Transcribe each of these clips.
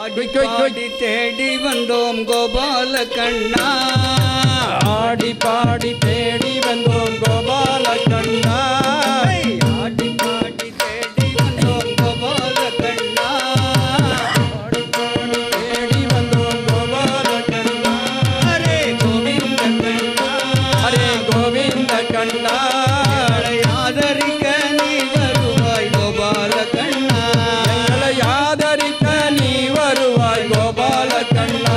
பாடி தேடி வந்தோம் கோபால கண்ணா, ஆடி பாடி தேடி வந்தோம் கோபால கண்ணா, ஆடி பாடி தேடி வந்தோம் கோபால கண்ணா, ஆடி பாடி தேடி வந்தோம் கோபால கண்ணா. ஹரே கோவிந்த கண்ணா, ஹரே கோவிந்த கண்ணா, ஆதரிக்க நீ வருவாய் கோபால கண்ணா, எங்களை ஆதரிக்க நீ வருவாய் கோபால கண்ணா.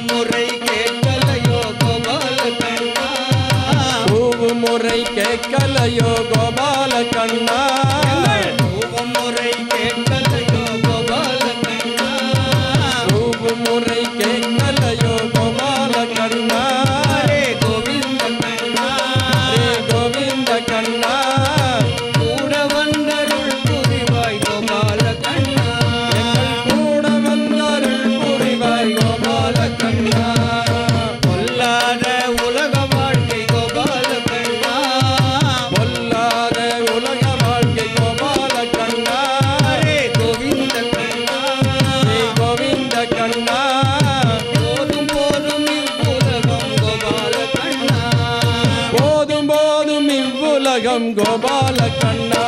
முறை கேட்கலையோ கோபால கண்ணா, முறை கேட்கலையோ கோபால கண்ணா, முறை கேட்கலையோ கோபால கண்ணா, முறை கேட்கலையோ கோபால கண்ணா. ஹரே கோவிந்த கண்ணா, ஹரே கோவிந்த கண்ணா, கூட வந்தருள் புரிவாய் கோபால கண்ணா, எங்கள் கூட வந்தருள் புரிவாய் கோபால கண்ணா. பொல்லாத உலக வாழ்க்கை கோபால கண்ணா, பொல்லாத உலக வாழ்க்கை கோபால கண்ணா. ஹரே கோவிந்த கண்ணா, ஹரே கோவிந்த கண்ணா, போதும் போதும் இவ்வுலகம் கோபால கண்ணா, போதும் போதும் இவ்வுலகம் கோபால கண்ணா.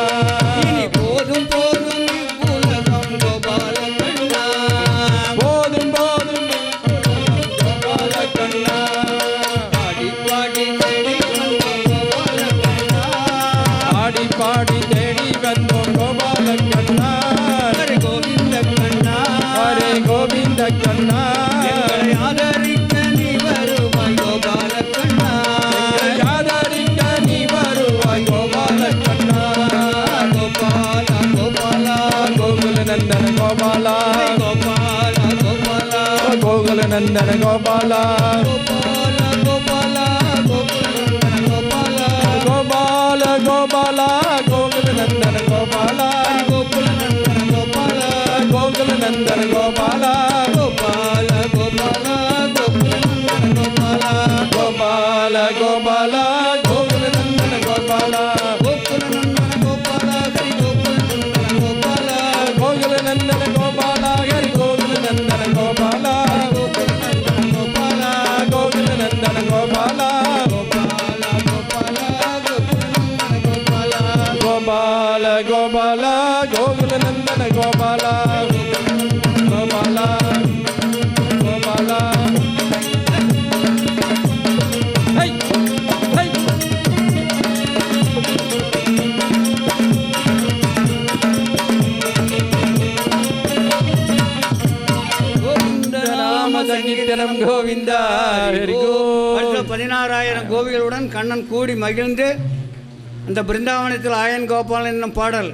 இனி போதும் போதும் இவ்வுலகம் கோபால கண்ணா, போதும் போதும் இவ்வுலகம் கோபால கண்ணா. பாடி பாடி தேடி வந்தோம் கோபால கண்ணா, ஆடி பாடி தேடி வந்தோம் கோபால கண்ணா. ஹரே கோவிந்த கண்ணா, ஹரே கோவிந்த கண்ணா, எங்களை ஆதரிக்க நீ வருவாய் கோபால கண்ணா, எங்களை ஆதரிக்க நீ வருவாய் கோபால கண்ணா. கோபால கோபால கோகுல நந்தன கோபாலா, கோபால கோபால கோகுல நந்தன கோபாலா, கோபால கோபால கோபால கோபால கோபாலா, கோகுல நந்தன கோபாலா, கோகுல நந்தன கோபால கோகுல நந்தன கோபாலா, கோபால கோபால கோகுல நந்தன கோபால கோபால கோபாலா, கோகுல நந்தன கோபாலா, கோகுல நந்தன கோபால ஹரி கோகுல நந்தன கோபால கோகுல நந்தன கோபாலா, ஹரி கோகுல நந்தன கோபாலா, கோகுல நந்தன கோபால கோகுல நந்தன கோபாலா, கோபால கோபால கோகுல நந்தன கோபால கோபால கோபாலா, கோகுல நந்தன கோபாலா, கோபாலா கோபாலா. ஹை ஹை கோவிந்த நாம சங்கீர்த்தனம் கோவிந்தா. வெரி அடுத்த குட். 16,000 கோபிகளுடன் கண்ணன் கூடி மகிழ்ந்து அந்த பிருந்தாவனத்தில் ஆயன் கோபாலன் என்னும் பாடல்